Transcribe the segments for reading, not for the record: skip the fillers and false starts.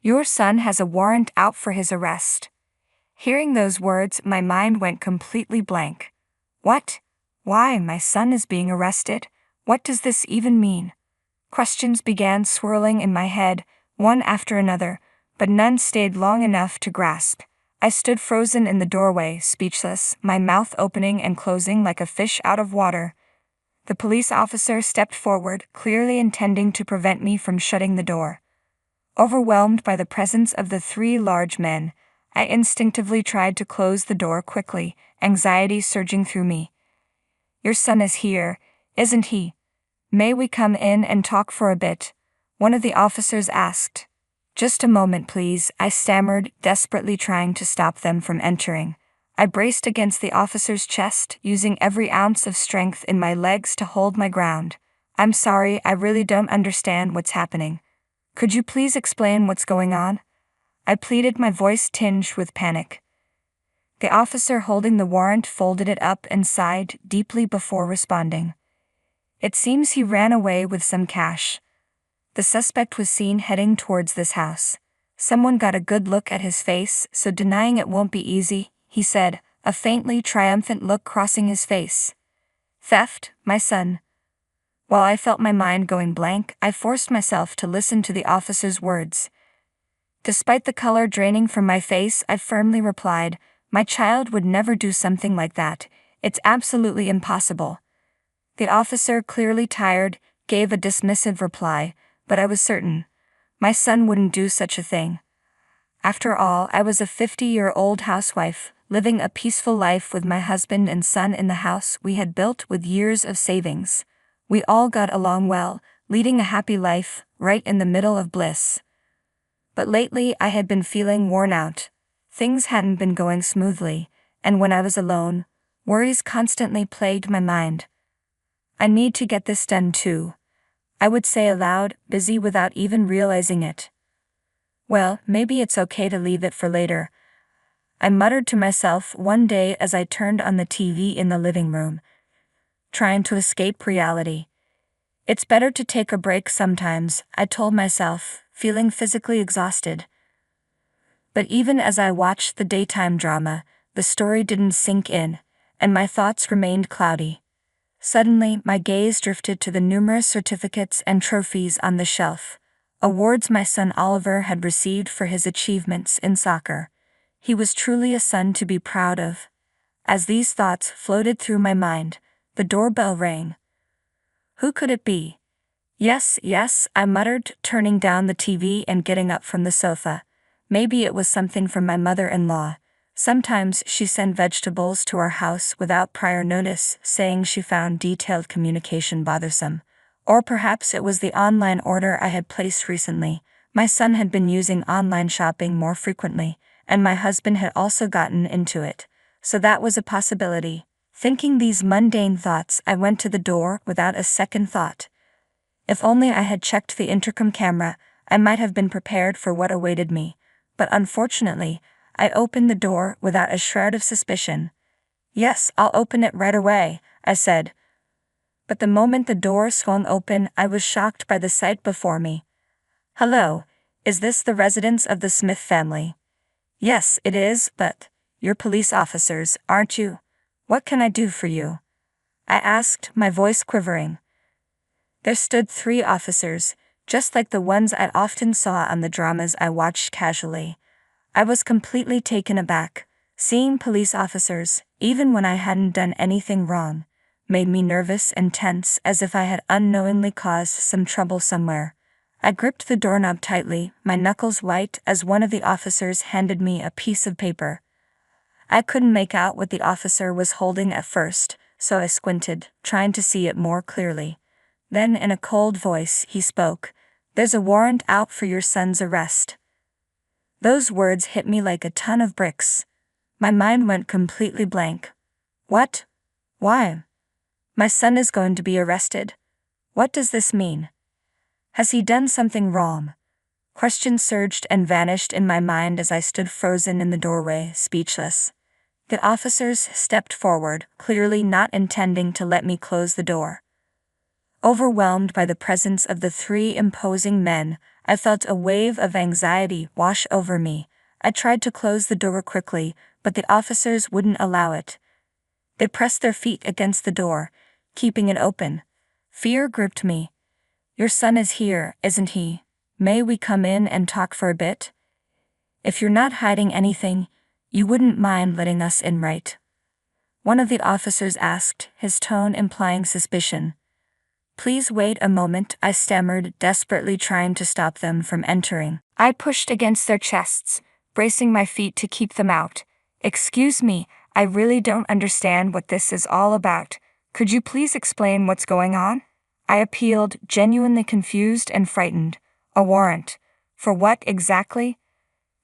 Your son has a warrant out for his arrest. Hearing those words, my mind went completely blank. What? Why, my son is being arrested? What does this even mean? Questions began swirling in my head, one after another, but none stayed long enough to grasp. I stood frozen in the doorway, speechless, my mouth opening and closing like a fish out of water. The police officer stepped forward, clearly intending to prevent me from shutting the door. Overwhelmed by the presence of the three large men, I instinctively tried to close the door quickly, anxiety surging through me. Your son is here, isn't he? May we come in and talk for a bit? One of the officers asked. Just a moment, please, I stammered, desperately trying to stop them from entering. I braced against the officer's chest, using every ounce of strength in my legs to hold my ground. I'm sorry, I really don't understand what's happening. Could you please explain what's going on? I pleaded, my voice tinged with panic. The officer holding the warrant folded it up and sighed deeply before responding. It seems he ran away with some cash. The suspect was seen heading towards this house. Someone got a good look at his face, so denying it won't be easy, he said, a faintly triumphant look crossing his face. Theft, my son. While I felt my mind going blank, I forced myself to listen to the officer's words. Despite the color draining from my face, I firmly replied, my child would never do something like that. It's absolutely impossible. The officer, clearly tired, gave a dismissive reply, but I was certain. My son wouldn't do such a thing. After all, I was a 50-year-old housewife, living a peaceful life with my husband and son in the house we had built with years of savings. We all got along well, leading a happy life, right in the middle of bliss. But lately I had been feeling worn out. Things hadn't been going smoothly, and when I was alone, worries constantly plagued my mind. I need to get this done too, I would say aloud, busy without even realizing it. Well, maybe it's okay to leave it for later, I muttered to myself one day as I turned on the TV in the living room, trying to escape reality. It's better to take a break sometimes, I told myself, feeling physically exhausted. But even as I watched the daytime drama, the story didn't sink in, and my thoughts remained cloudy. Suddenly, my gaze drifted to the numerous certificates and trophies on the shelf, awards my son Oliver had received for his achievements in soccer. He was truly a son to be proud of. As these thoughts floated through my mind, the doorbell rang. Who could it be? Yes, I muttered, turning down the TV and getting up from the sofa. Maybe it was something from my mother-in-law. Sometimes she sent vegetables to our house without prior notice, saying she found detailed communication bothersome. Or perhaps it was the online order I had placed recently. My son had been using online shopping more frequently, and my husband had also gotten into it. So that was a possibility. Thinking these mundane thoughts, I went to the door without a second thought. If only I had checked the intercom camera, I might have been prepared for what awaited me. But unfortunately, I opened the door without a shred of suspicion. Yes, I'll open it right away, I said. But the moment the door swung open, I was shocked by the sight before me. Hello, is this the residence of the Smith family? Yes, it is, but you're police officers, aren't you? What can I do for you? I asked, my voice quivering. There stood 3 officers, just like the ones I often saw on the dramas I watched casually. I was completely taken aback. Seeing police officers, even when I hadn't done anything wrong, made me nervous and tense, as if I had unknowingly caused some trouble somewhere. I gripped the doorknob tightly, my knuckles white, as one of the officers handed me a piece of paper. I couldn't make out what the officer was holding at first, so I squinted, trying to see it more clearly. Then in a cold voice he spoke. There's a warrant out for your son's arrest. Those words hit me like a ton of bricks. My mind went completely blank. What? Why? My son is going to be arrested. What does this mean? Has he done something wrong? Questions surged and vanished in my mind as I stood frozen in the doorway, speechless. The officers stepped forward, clearly not intending to let me close the door. Overwhelmed by the presence of the 3 imposing men, I felt a wave of anxiety wash over me. I tried to close the door quickly, but the officers wouldn't allow it. They pressed their feet against the door, keeping it open. Fear gripped me. "Your son is here, isn't he? May we come in and talk for a bit? If you're not hiding anything, you wouldn't mind letting us in, right?" One of the officers asked, his tone implying suspicion. "Please wait a moment," I stammered, desperately trying to stop them from entering. I pushed against their chests, bracing my feet to keep them out. "Excuse me, I really don't understand what this is all about. Could you please explain what's going on?" I appealed, genuinely confused and frightened. "A warrant. For what exactly?"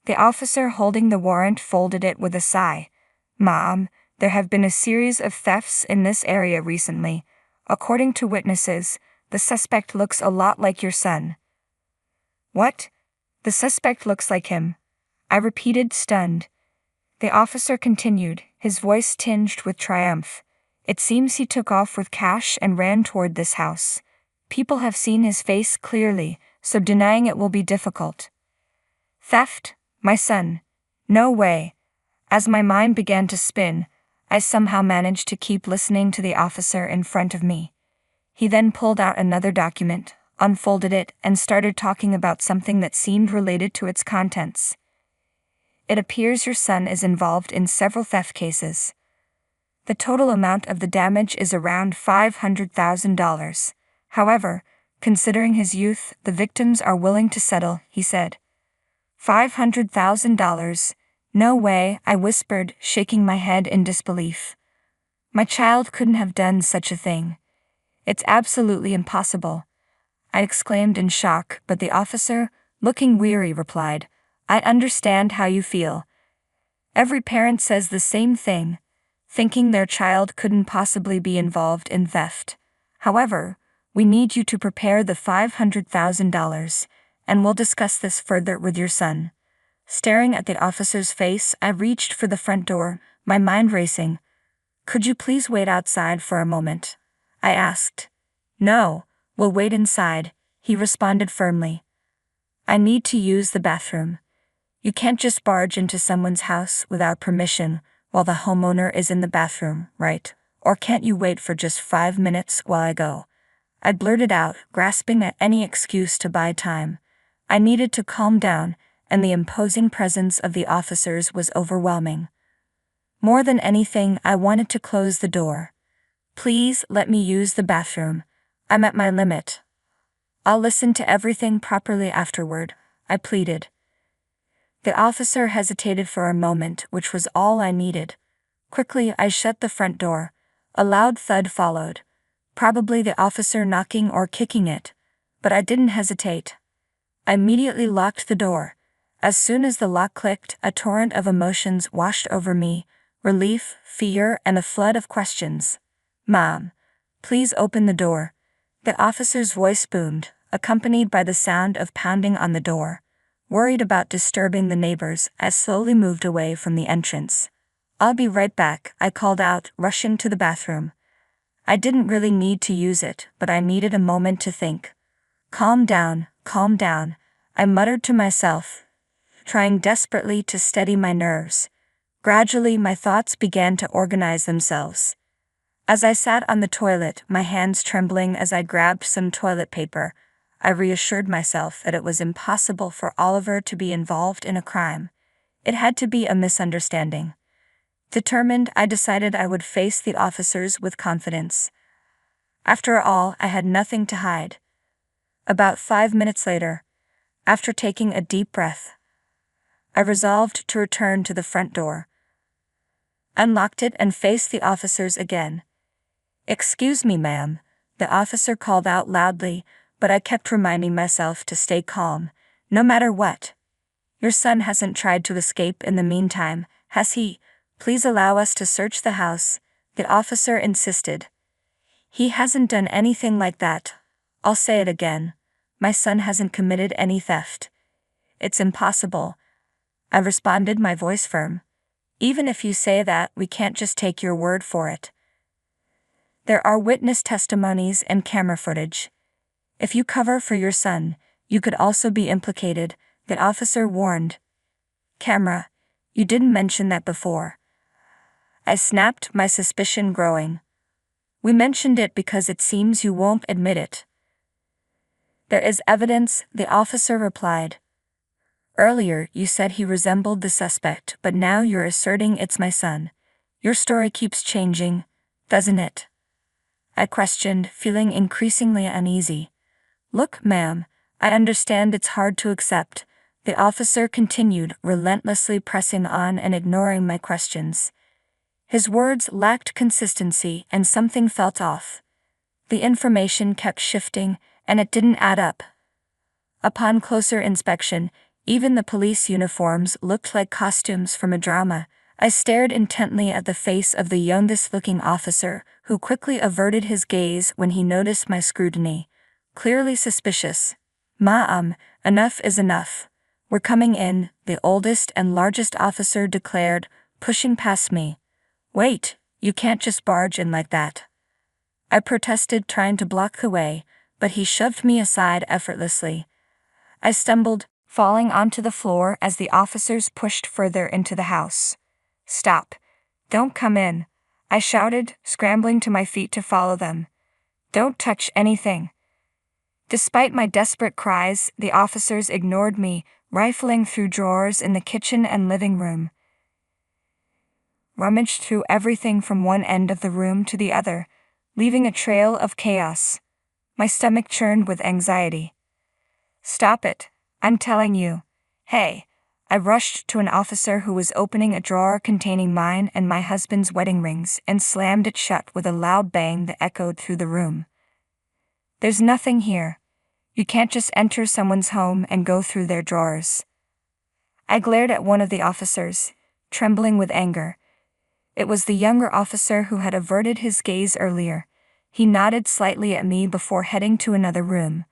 The officer holding the warrant folded it with a sigh. "Mom, there have been a series of thefts in this area recently. According to witnesses, the suspect looks a lot like your son." "What? The suspect looks like him?" I repeated, stunned. The officer continued, his voice tinged with triumph. "It seems he took off with cash and ran toward this house. People have seen his face clearly, so denying it will be difficult." "Theft? My son? No way." As my mind began to spin, I somehow managed to keep listening to the officer in front of me. He then pulled out another document, unfolded it, and started talking about something that seemed related to its contents. "It appears your son is involved in several theft cases. The total amount of the damage is around $500,000. However, considering his youth, the victims are willing to settle," he said. $500,000? No way, I whispered, shaking my head in disbelief. "My child couldn't have done such a thing. It's absolutely impossible," I exclaimed in shock, but the officer, looking weary, replied, "I understand how you feel. Every parent says the same thing, thinking their child couldn't possibly be involved in theft. However, we need you to prepare the $500,000, and we'll discuss this further with your son." Staring at the officer's face, I reached for the front door, my mind racing. "Could you please wait outside for a moment?" I asked. "No, we'll wait inside," he responded firmly. "I need to use the bathroom. You can't just barge into someone's house without permission while the homeowner is in the bathroom, right? Or can't you wait for just 5 minutes while I go?" I blurted out, grasping at any excuse to buy time. I needed to calm down, and the imposing presence of the officers was overwhelming. More than anything, I wanted to close the door. "Please let me use the bathroom. I'm at my limit. I'll listen to everything properly afterward," I pleaded. The officer hesitated for a moment, which was all I needed. Quickly, I shut the front door. A loud thud followed. Probably the officer knocking or kicking it. But I didn't hesitate. I immediately locked the door. As soon as the lock clicked, a torrent of emotions washed over me: relief, fear, and a flood of questions. "Mom, please open the door." The officer's voice boomed, accompanied by the sound of pounding on the door. Worried about disturbing the neighbors, I slowly moved away from the entrance. "I'll be right back," I called out, rushing to the bathroom. I didn't really need to use it, but I needed a moment to think. Calm down," I muttered to myself, trying desperately to steady my nerves. Gradually, my thoughts began to organize themselves. As I sat on the toilet, my hands trembling as I grabbed some toilet paper, I reassured myself that it was impossible for Oliver to be involved in a crime. It had to be a misunderstanding. Determined, I decided I would face the officers with confidence. After all, I had nothing to hide. About 5 minutes later, after taking a deep breath, I resolved to return to the front door, unlocked it, and faced the officers again. "Excuse me, ma'am," the officer called out loudly, but I kept reminding myself to stay calm, no matter what. "Your son hasn't tried to escape in the meantime, has he? Please allow us to search the house," the officer insisted. "He hasn't done anything like that. I'll say it again. My son hasn't committed any theft." "It's impossible," I responded, my voice firm. "Even if you say that, we can't just take your word for it. There are witness testimonies and camera footage. If you cover for your son, You could also be implicated, the officer warned. Camera, you didn't mention that before. I snapped, my suspicion growing. We mentioned it because it seems you won't admit it. There is evidence, the officer replied. Earlier you said he resembled the suspect, but now you're asserting it's my son. Your story keeps changing, doesn't it? I questioned, feeling increasingly uneasy. Look, ma'am, I understand it's hard to accept, the officer continued, relentlessly pressing on and ignoring my questions. His words lacked consistency and something felt off. The information kept shifting, and it didn't add up. Upon closer inspection, even the police uniforms looked like costumes from a drama. I stared intently at the face of the youngest-looking officer, who quickly averted his gaze when he noticed my scrutiny. Clearly suspicious. Enough is enough. We're coming in, the oldest and largest officer declared, pushing past me. Wait, you can't just barge in like that. I protested, trying to block the way, but he shoved me aside effortlessly. I stumbled, falling onto the floor as the officers pushed further into the house. Stop. Don't come in, I shouted, scrambling to my feet to follow them. Don't touch anything. Despite my desperate cries, the officers ignored me, rifling through drawers in the kitchen and living room. Rummaged through everything from one end of the room to the other, leaving a trail of chaos. My stomach churned with anxiety. Stop it, I'm telling you. Hey. I rushed to an officer who was opening a drawer containing mine and my husband's wedding rings and slammed it shut with a loud bang that echoed through the room. There's nothing here. You can't just enter someone's home and go through their drawers. I glared at one of the officers, trembling with anger. It was the younger officer who had averted his gaze earlier. He nodded slightly at me before heading to another room.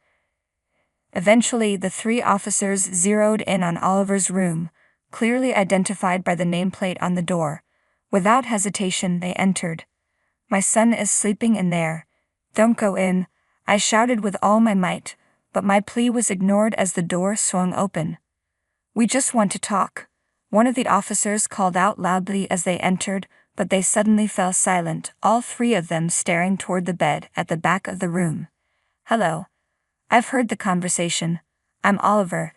Eventually, the three officers zeroed in on Oliver's room, clearly identified by the nameplate on the door. Without hesitation, they entered. My son is sleeping in there. Don't go in, I shouted with all my might, but my plea was ignored as the door swung open. We just want to talk, one of the officers called out loudly as they entered, but they suddenly fell silent, all three of them staring toward the bed at the back of the room. Hello. I've heard the conversation. I'm Oliver.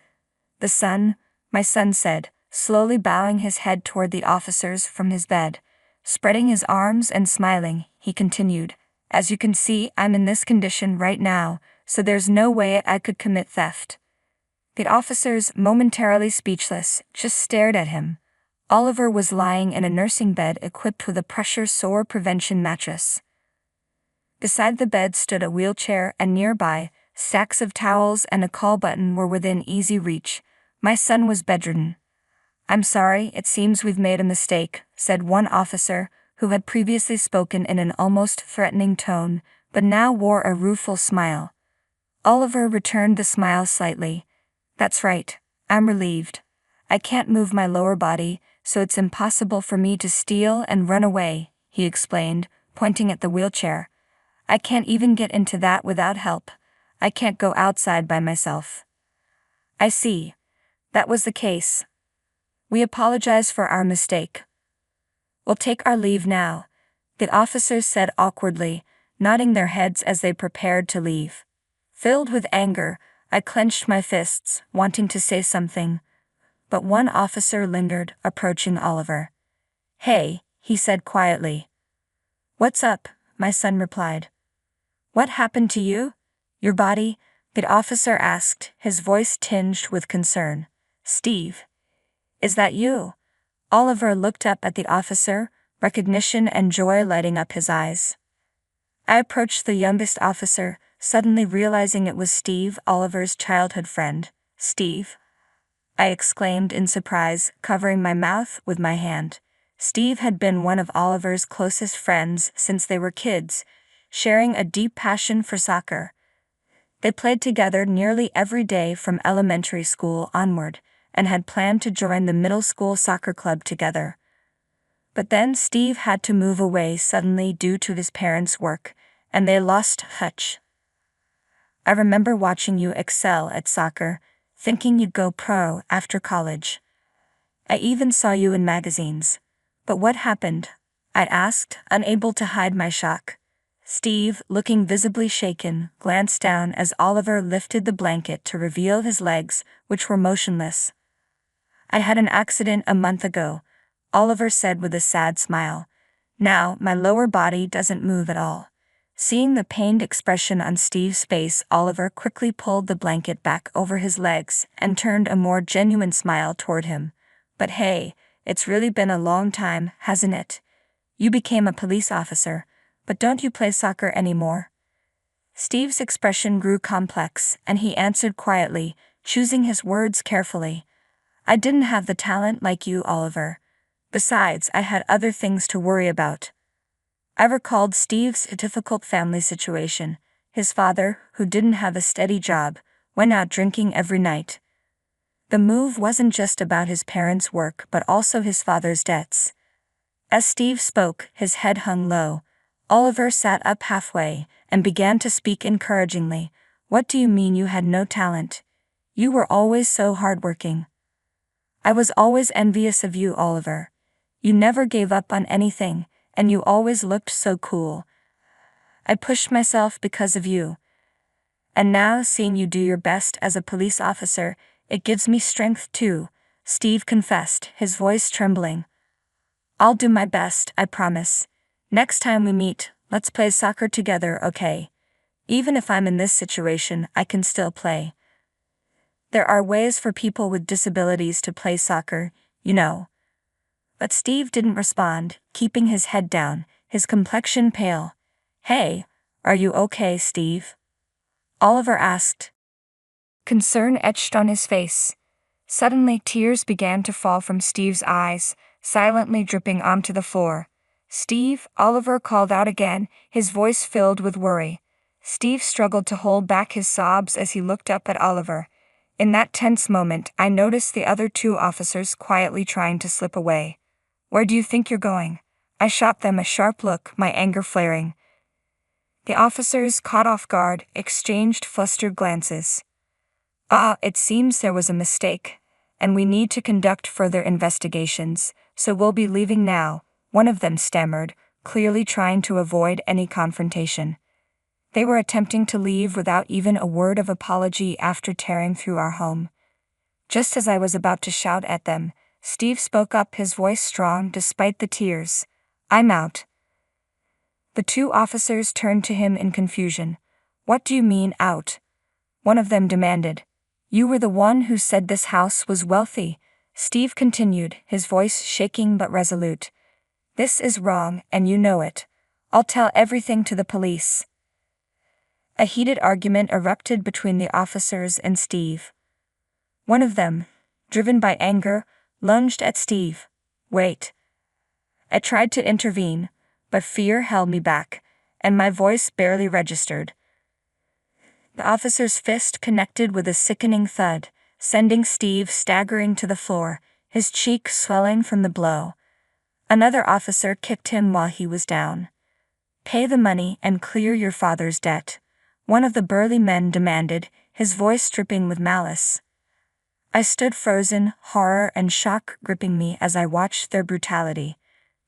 The son, my son said, slowly bowing his head toward the officers from his bed. Spreading his arms and smiling, he continued, As you can see, I'm in this condition right now, so there's no way I could commit theft. The officers, momentarily speechless, just stared at him. Oliver was lying in a nursing bed equipped with a pressure sore prevention mattress. Beside the bed stood a wheelchair, and nearby, stacks of towels and a call button were within easy reach. My son was bedridden. I'm sorry, it seems we've made a mistake, said one officer, who had previously spoken in an almost threatening tone, but now wore a rueful smile. Oliver returned the smile slightly. That's right, I'm relieved. I can't move my lower body, so it's impossible for me to steal and run away, he explained, pointing at the wheelchair. I can't even get into that without help. I can't go outside by myself. I see. That was the case. We apologize for our mistake. We'll take our leave now, the officers said awkwardly, nodding their heads as they prepared to leave. Filled with anger, I clenched my fists, wanting to say something. But one officer lingered, approaching Oliver. Hey, he said quietly. What's up? My son replied. What happened to you? Your body? The officer asked, his voice tinged with concern. Steve. Is that you? Oliver looked up at the officer, recognition and joy lighting up his eyes. I approached the youngest officer, suddenly realizing it was Steve, Oliver's childhood friend. Steve? I exclaimed in surprise, covering my mouth with my hand. Steve had been one of Oliver's closest friends since they were kids, sharing a deep passion for soccer. They played together nearly every day from elementary school onward, and had planned to join the middle school soccer club together. But then Steve had to move away suddenly due to his parents' work, and they lost touch. I remember watching you excel at soccer, thinking you'd go pro after college. I even saw you in magazines. But what happened? I asked, unable to hide my shock. Steve, looking visibly shaken, glanced down as Oliver lifted the blanket to reveal his legs, which were motionless. I had an accident a month ago, Oliver said with a sad smile. Now, my lower body doesn't move at all. Seeing the pained expression on Steve's face, Oliver quickly pulled the blanket back over his legs and turned a more genuine smile toward him. But hey, it's really been a long time, hasn't it? You became a police officer, but don't you play soccer anymore? Steve's expression grew complex, and he answered quietly, choosing his words carefully. I didn't have the talent like you, Oliver. Besides, I had other things to worry about. I recalled Steve's difficult family situation. His father, who didn't have a steady job, went out drinking every night. The move wasn't just about his parents' work but also his father's debts. As Steve spoke, his head hung low. Oliver sat up halfway and began to speak encouragingly. What do you mean you had no talent? You were always so hardworking. I was always envious of you, Oliver. You never gave up on anything, and you always looked so cool. I pushed myself because of you. And now, seeing you do your best as a police officer, it gives me strength too, Steve confessed, his voice trembling. I'll do my best, I promise. Next time we meet, let's play soccer together, okay? Even if I'm in this situation, I can still play. There are ways for people with disabilities to play soccer, you know. But Steve didn't respond, keeping his head down, his complexion pale. Hey, are you okay, Steve? Oliver asked. Concern etched on his face. Suddenly, tears began to fall from Steve's eyes, silently dripping onto the floor. Steve, Oliver called out again, his voice filled with worry. Steve struggled to hold back his sobs as he looked up at Oliver. In that tense moment, I noticed the other two officers quietly trying to slip away. Where do you think you're going? I shot them a sharp look, my anger flaring. The officers, caught off guard, exchanged flustered glances. It seems there was a mistake, and we need to conduct further investigations, so we'll be leaving now, one of them stammered, clearly trying to avoid any confrontation. They were attempting to leave without even a word of apology after tearing through our home. Just as I was about to shout at them, Steve spoke up, his voice strong despite the tears. I'm out. The two officers turned to him in confusion. What do you mean, out? One of them demanded. You were the one who said this house was wealthy, Steve continued, his voice shaking but resolute. This is wrong, and you know it. I'll tell everything to the police. A heated argument erupted between the officers and Steve. One of them, driven by anger, lunged at Steve. Wait. I tried to intervene, but fear held me back, and my voice barely registered. The officer's fist connected with a sickening thud, sending Steve staggering to the floor, his cheek swelling from the blow. Another officer kicked him while he was down. Pay the money and clear your father's debt, one of the burly men demanded, his voice dripping with malice. I stood frozen, horror and shock gripping me as I watched their brutality.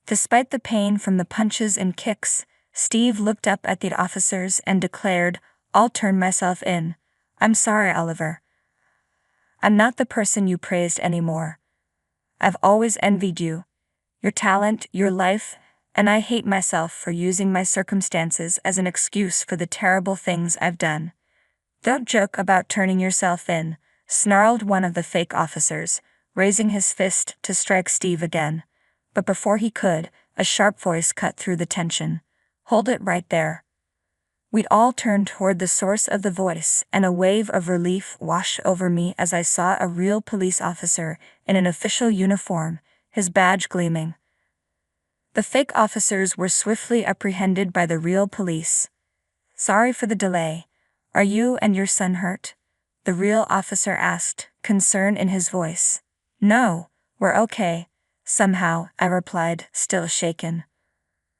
Despite the pain from the punches and kicks, Steve looked up at the officers and declared, I'll turn myself in. I'm sorry, Oliver. I'm not the person you praised anymore. I've always envied you, your talent, your life, and I hate myself for using my circumstances as an excuse for the terrible things I've done. Don't joke about turning yourself in, snarled one of the fake officers, raising his fist to strike Steve again. But before he could, a sharp voice cut through the tension. Hold it right there. We'd all turned toward the source of the voice, and a wave of relief washed over me as I saw a real police officer in an official uniform, his badge gleaming. The fake officers were swiftly apprehended by the real police. Sorry for the delay. Are you and your son hurt? The real officer asked, concern in his voice. No, we're okay. Somehow, I replied, still shaken.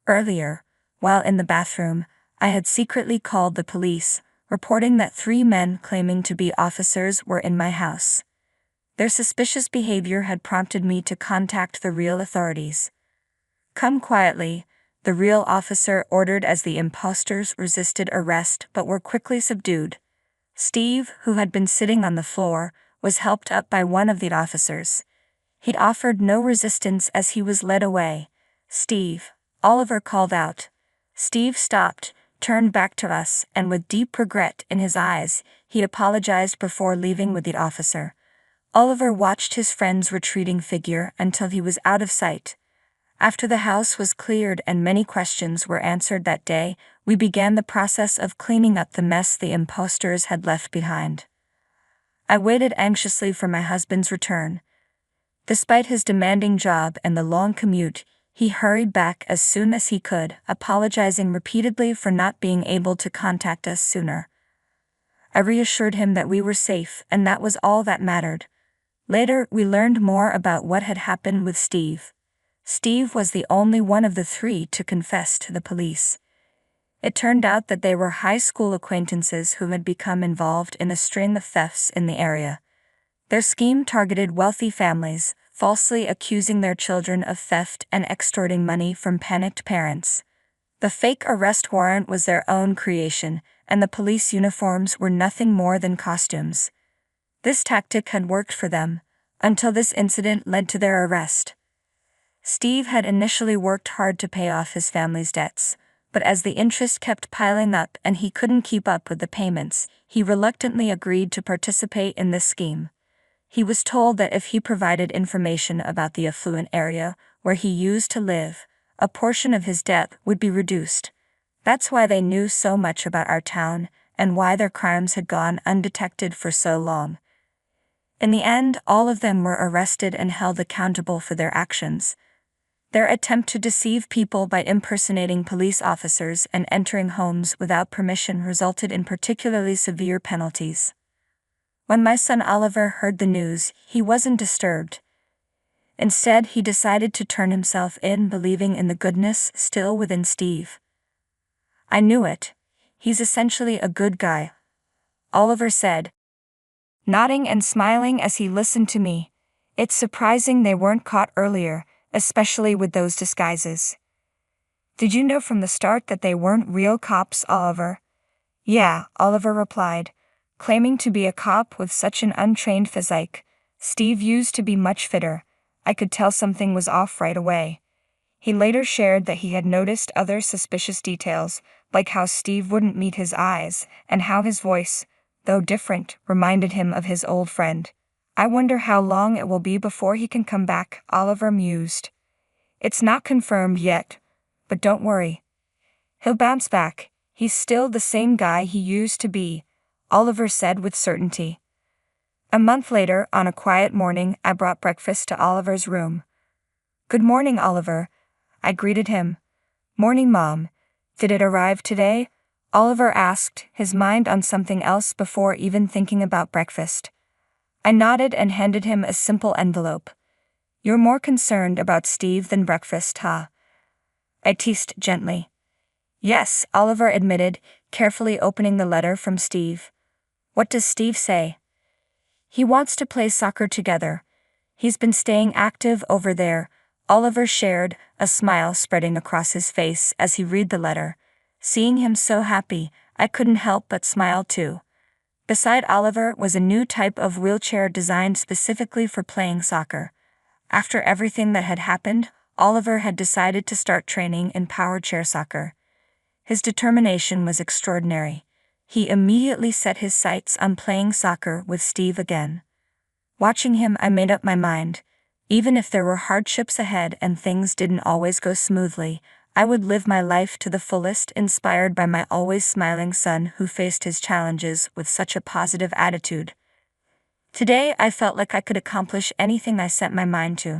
Earlier, while in the bathroom, I had secretly called the police, reporting that 3 men claiming to be officers were in my house. Their suspicious behavior had prompted me to contact the real authorities. "Come quietly," the real officer ordered as the imposters resisted arrest but were quickly subdued. Steve, who had been sitting on the floor, was helped up by one of the officers. He'd offered no resistance as he was led away. "Steve," Oliver called out. Steve stopped, turned back to us, and with deep regret in his eyes, he apologized before leaving with the officer. Oliver watched his friend's retreating figure until he was out of sight. After the house was cleared and many questions were answered that day, we began the process of cleaning up the mess the imposters had left behind. I waited anxiously for my husband's return. Despite his demanding job and the long commute, he hurried back as soon as he could, apologizing repeatedly for not being able to contact us sooner. I reassured him that we were safe and that was all that mattered. Later, we learned more about what had happened with Steve. Steve was the only one of the 3 to confess to the police. It turned out that they were high school acquaintances who had become involved in a string of thefts in the area. Their scheme targeted wealthy families, falsely accusing their children of theft and extorting money from panicked parents. The fake arrest warrant was their own creation, and the police uniforms were nothing more than costumes. This tactic had worked for them, until this incident led to their arrest. Steve had initially worked hard to pay off his family's debts, but as the interest kept piling up and he couldn't keep up with the payments, he reluctantly agreed to participate in this scheme. He was told that if he provided information about the affluent area where he used to live, a portion of his debt would be reduced. That's why they knew so much about our town and why their crimes had gone undetected for so long. In the end, all of them were arrested and held accountable for their actions. Their attempt to deceive people by impersonating police officers and entering homes without permission resulted in particularly severe penalties. When my son Oliver heard the news, he wasn't disturbed. Instead, he decided to turn himself in, believing in the goodness still within Steve. "I knew it. He's essentially a good guy," Oliver said, nodding and smiling as he listened to me. "It's surprising they weren't caught earlier, especially with those disguises." "Did you know from the start that they weren't real cops, Oliver?" "Yeah," Oliver replied, claiming to be a cop with such an untrained physique. Steve used to be much fitter. I could tell something was off right away. He later shared that he had noticed other suspicious details, like how Steve wouldn't meet his eyes, and how his voice, though different, reminded him of his old friend. "I wonder how long it will be before he can come back," Oliver mused. "It's not confirmed yet, but don't worry. He'll bounce back. He's still the same guy he used to be," Oliver said with certainty. A month later, on a quiet morning, I brought breakfast to Oliver's room. "Good morning, Oliver," I greeted him. "Morning, Mom. Did it arrive today?" Oliver asked, his mind on something else before even thinking about breakfast. I nodded and handed him a simple envelope. "You're more concerned about Steve than breakfast, huh?" I teased gently. "Yes," Oliver admitted, carefully opening the letter from Steve. "What does Steve say?" "He wants to play soccer together. He's been staying active over there," Oliver shared, a smile spreading across his face as he read the letter. Seeing him so happy, I couldn't help but smile too. Beside Oliver was a new type of wheelchair designed specifically for playing soccer. After everything that had happened, Oliver had decided to start training in power chair soccer. His determination was extraordinary. He immediately set his sights on playing soccer with Steve again. Watching him, I made up my mind. Even if there were hardships ahead and things didn't always go smoothly, I would live my life to the fullest, inspired by my always smiling son who faced his challenges with such a positive attitude. Today, I felt like I could accomplish anything I set my mind to.